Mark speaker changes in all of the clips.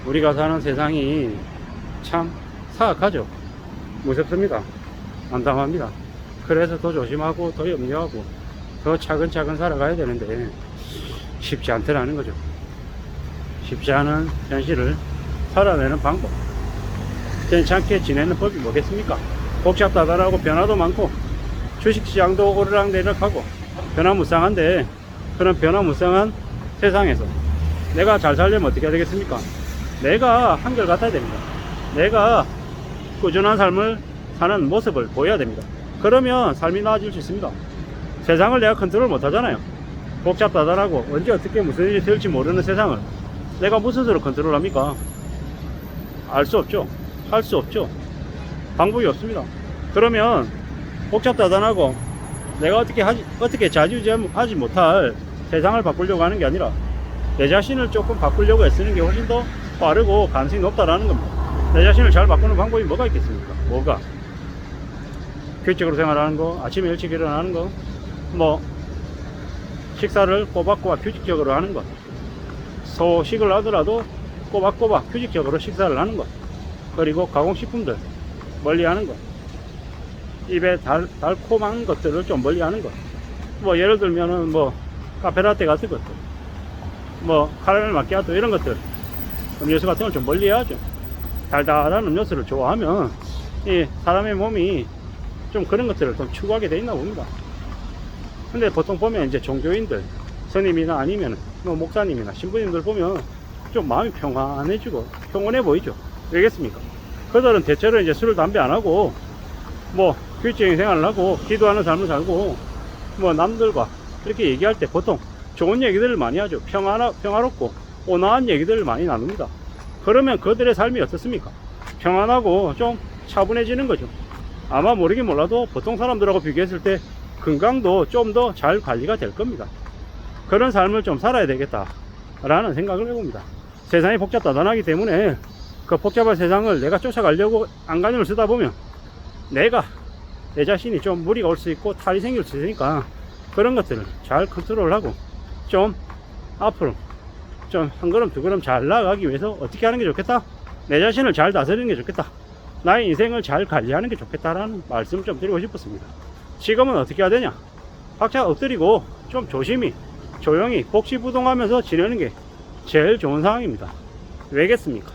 Speaker 1: 우리가 사는 세상이 참 사악하죠. 무섭습니다. 암담합니다. 그래서 더 조심하고 더 염려하고 더 차근차근 살아가야 되는데 쉽지 않더라는 거죠. 쉽지 않은 현실을 살아내는 방법, 괜찮게 지내는 법이 뭐겠습니까? 복잡다단하고 변화도 많고 주식시장도 오르락내리락하고 변화무쌍한데, 그런 변화무쌍한 세상에서 내가 잘 살려면 어떻게 해야 되겠습니까? 내가 한결같아야 됩니다. 내가 꾸준한 삶을 사는 모습을 보여야 됩니다. 그러면 삶이 나아질 수 있습니다. 세상을 내가 컨트롤 못하잖아요. 복잡다단하고 언제 어떻게 무슨 일이 될지 모르는 세상을 내가 무슨 수로 컨트롤합니까? 알 수 없죠. 할 수 없죠. 방법이 없습니다. 그러면 복잡다단하고 내가 어떻게 좌지우지하지 못할 세상을 바꾸려고 하는 게 아니라 내 자신을 조금 바꾸려고 애쓰는 게 훨씬 더 빠르고 가능성이 높다라는 겁니다. 내 자신을 잘 바꾸는 방법이 뭐가 있겠습니까? 뭐가? 규칙적으로 생활하는 거, 아침에 일찍 일어나는 거, 뭐 식사를 꼬박꼬박 규칙적으로 하는 것, 소식을 하더라도 꼬박꼬박 규칙적으로 식사를 하는 것, 그리고 가공식품들 멀리 하는 것, 입에 달콤한 것들을 좀 멀리 하는 것, 뭐 예를 들면은 뭐 카페라떼 같은 것들, 뭐 카라멜 마키아토 이런 것들, 음료수 같은 걸 좀 멀리 해야죠. 달달한 음료수를 좋아하면 이 사람의 몸이 좀 그런 것들을 좀 추구하게 돼 있나 봅니다. 근데 보통 보면 이제 종교인들, 스님이나 아니면 뭐 목사님이나 신부님들 보면 좀 마음이 평안해지고 평온해 보이죠. 왜겠습니까? 그들은 대체로 이제 술, 담배 안 하고 뭐 규칙적인 생활을 하고 기도하는 삶을 살고 뭐 남들과 이렇게 얘기할 때 보통 좋은 얘기들을 많이 하죠. 평화롭고 온화한 얘기들을 많이 나눕니다. 그러면 그들의 삶이 어떻습니까? 평안하고 좀 차분해지는 거죠. 아마 모르긴 몰라도 보통 사람들하고 비교했을 때 건강도 좀 더 잘 관리가 될 겁니다. 그런 삶을 좀 살아야 되겠다 라는 생각을 해봅니다. 세상이 복잡다단하기 때문에 그 복잡한 세상을 내가 쫓아가려고 안간힘을 쓰다 보면 내 자신이 좀 무리가 올 수 있고 탈이 생길 수 있으니까 그런 것들을 잘 컨트롤하고 좀 앞으로 좀 한 걸음 두 걸음 잘 나아가기 위해서 어떻게 하는 게 좋겠다? 내 자신을 잘 다스리는 게 좋겠다. 나의 인생을 잘 관리하는 게 좋겠다라는 말씀을 좀 드리고 싶었습니다. 지금은 어떻게 해야 되냐? 각자 엎드리고 좀 조심히 조용히 복시부동하면서 지내는 게 제일 좋은 상황입니다. 왜겠습니까?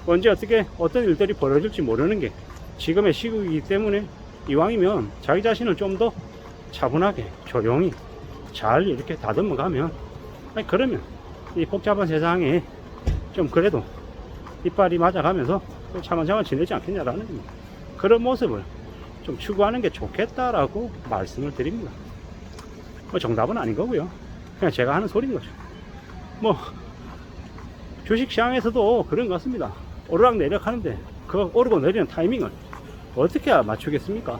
Speaker 1: 언제 어떻게 어떤 일들이 벌어질지 모르는 게 지금의 시국이기 때문에 이왕이면 자기 자신을 좀 더 차분하게 조용히 잘 이렇게 다듬어 가면, 그러면 이 복잡한 세상에 좀 그래도 이빨이 맞아가면서 차근차근 지내지 않겠냐라는 겁니다. 그런 모습을 좀 추구하는 게 좋겠다라고 말씀을 드립니다. 뭐 정답은 아닌 거고요. 그냥 제가 하는 소리인 거죠. 뭐 주식시장에서도 그런 것 같습니다. 오르락내리락 하는데 그 오르고 내리는 타이밍을 어떻게 맞추겠습니까?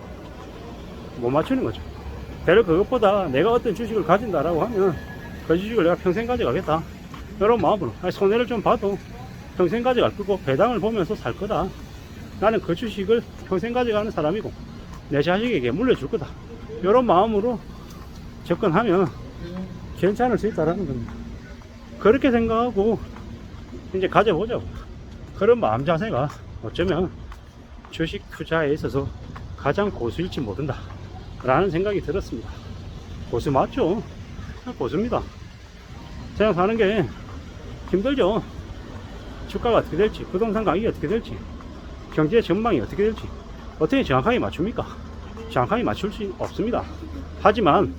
Speaker 1: 못 맞추는 거죠. 배를 그것보다 내가 어떤 주식을 가진다라고 하면 그 주식을 내가 평생 가져가겠다, 이런 마음으로 손해를 좀 봐도 평생 가져갈 거고 배당을 보면서 살 거다, 나는 그 주식을 평생 가져가는 사람이고 내 자식에게 물려줄 거다, 이런 마음으로 접근하면 괜찮을 수 있다라는 겁니다. 그렇게 생각하고 이제 가져보자고. 그런 마음 자세가 어쩌면 주식 투자에 있어서 가장 고수일지 모른다 라는 생각이 들었습니다. 고수 맞죠? 고수입니다. 세상 사는 게 힘들죠. 주가가 어떻게 될지, 부동산 가격이 어떻게 될지, 경제 전망이 어떻게 될지 어떻게 정확하게 맞춥니까? 정확하게 맞출 수 없습니다. 하지만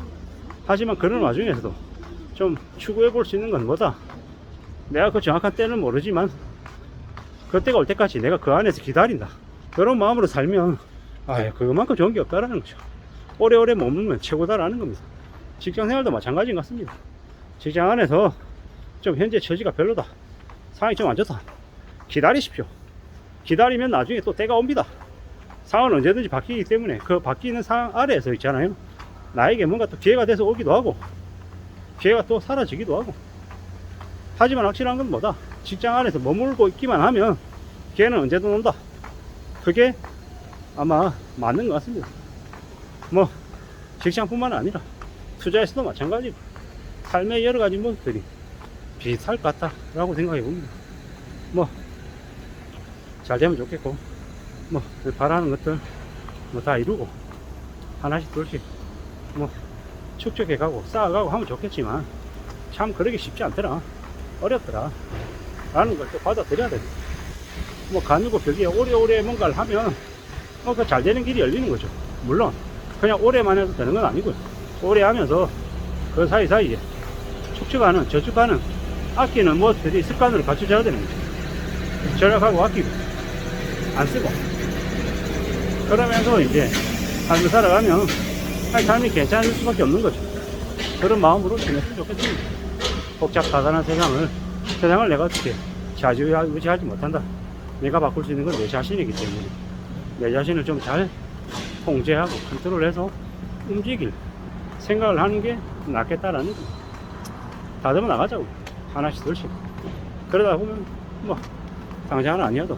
Speaker 1: 그런 와중에서도 좀 추구해 볼 수 있는 건 뭐다? 내가 그 정확한 때는 모르지만 그때가 올 때까지 내가 그 안에서 기다린다, 그런 마음으로 살면 그것만큼 좋은 게 없다라는 거죠. 오래오래 머물면 최고다라는 겁니다. 직장 생활도 마찬가지인 것 같습니다. 직장 안에서 좀 현재 처지가 별로다, 상황이 좀 안 좋다, 기다리십시오. 기다리면 나중에 또 때가 옵니다. 상황은 언제든지 바뀌기 때문에 그 바뀌는 상황 아래에서 있잖아요, 나에게 뭔가 또 기회가 돼서 오기도 하고 기회가 또 사라지기도 하고. 하지만 확실한 건 뭐다? 직장 안에서 머물고 있기만 하면 기회는 언제든 온다. 그게 아마 맞는 것 같습니다. 뭐 직장뿐만 아니라 투자에서도 마찬가지고 삶의 여러 가지 모습들이 비슷할 것 같다라고 생각해 봅니다. 뭐 잘 되면 좋겠고, 뭐 바라는 것들 뭐 다 이루고 하나씩 둘씩 뭐 축적해 가고 쌓아가고 하면 좋겠지만 참 그러기 쉽지 않더라. 어렵더라 라는 걸 또 받아들여야 돼. 뭐 간이고 벽이 오래오래 뭔가를 하면 뭐 그 잘 되는 길이 열리는 거죠. 물론 그냥 오래만 해도 되는 건 아니고요. 오래 하면서 그 사이사이에 축적하는 저축하는 아끼는 뭐들이 습관으로 갖춰져야 되는 거죠. 절약하고 아끼고 안 쓰고 그러면서 이제 삶을 살아가면 삶이 괜찮을 수밖에 없는 거죠. 그런 마음으로 지냈으면 좋겠습니다. 복잡하다는 세상을 내가 어떻게 좌지우지하지 못한다. 내가 바꿀 수 있는 건 내 자신이기 때문에 내 자신을 좀 잘 통제하고 컨트롤해서 움직일 생각을 하는 게 낫겠다라는 거. 다듬어 나가자고. 하나씩 둘씩. 그러다 보면 뭐 당장은 아니어도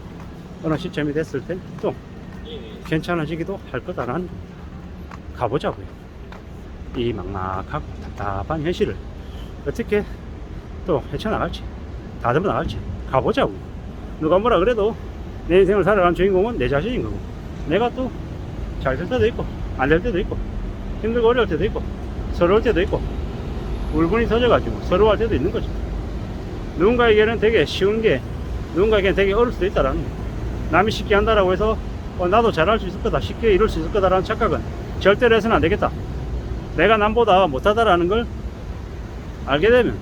Speaker 1: 어느 시점이 됐을 때 또 괜찮아지기도 할 거다라는 거. 가보자고요. 이 막막하고 답답한 현실을 어떻게 또 헤쳐나갈지 다듬어 나갈지 가보자고요. 누가 뭐라 그래도 내 인생을 살아가는 주인공은 내 자신인 거고, 내가 또 잘 될 때도 있고 안 될 때도 있고 힘들고 어려울 때도 있고 서러울 때도 있고 울분이 터져가지고 서러워할 때도 있는 거죠. 누군가에게는 되게 쉬운 게 누군가에게는 되게 어려울 수도 있다라는 거. 남이 쉽게 한다라고 해서 나도 잘할 수 있을 거다, 쉽게 이룰 수 있을 거다라는 착각은 절대로 해서는 안 되겠다. 내가 남보다 못하다라는 걸 알게 되면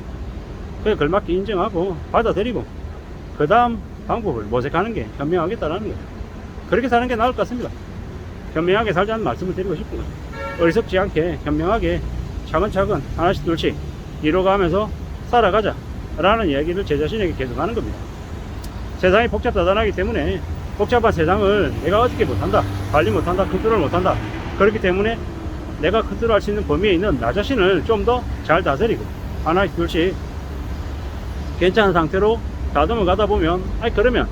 Speaker 1: 그에 걸맞게 인정하고 받아들이고 그 다음 방법을 모색하는 게 현명하겠다라는 거예요. 그렇게 사는 게 나을 것 같습니다. 현명하게 살자는 말씀을 드리고 싶은 거예요. 어리석지 않게 현명하게 차근차근 하나씩 둘씩 이뤄가면서 살아가자 라는 이야기를 제 자신에게 계속 하는 겁니다. 세상이 복잡다단하기 때문에 복잡한 세상을 내가 어떻게 못한다, 관리 못한다, 컨트롤 못한다. 그렇기 때문에 내가 컨트롤할 수 있는 범위에 있는 나 자신을 좀 더 잘 다스리고 하나씩 둘씩 괜찮은 상태로 다듬어 가다 보면 그러면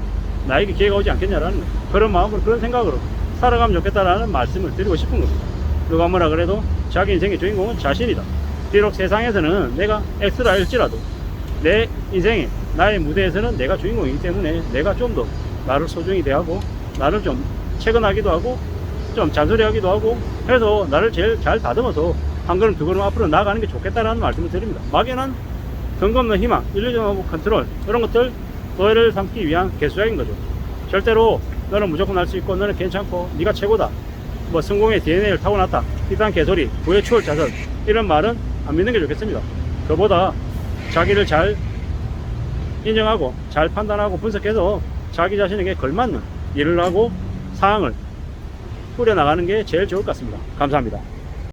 Speaker 1: 나에게 기회가 오지 않겠냐라는 거예요. 그런 마음으로 그런 생각으로 살아가면 좋겠다라는 말씀을 드리고 싶은 겁니다. 누가 뭐라 그래도 자기 인생의 주인공은 자신이다. 비록 세상에서는 내가 X라할지라도 내 인생에 나의 무대에서는 내가 주인공이기 때문에 내가 좀 더 나를 소중히 대하고 나를 좀 체근하기도 하고 좀 잔소리하기도 하고 해서 나를 제일 잘 다듬어서 한 걸음 두 걸음 앞으로 나아가는 게 좋겠다라는 말씀을 드립니다. 막연한 근거 없는 희망, 일루전하고 컨트롤 이런 것들 너희를 삼기 위한 개수작인 거죠. 절대로 너는 무조건 할 수 있고 너는 괜찮고 네가 최고다, 뭐 성공의 DNA를 타고났다, 이딴 개소리, 부의 추월 자선 이런 말은 안 믿는 게 좋겠습니다. 그보다 자기를 잘 인정하고 잘 판단하고 분석해서 자기 자신에게 걸맞는 일을 하고 사항을 꾸려나가는 게 제일 좋을 것 같습니다. 감사합니다.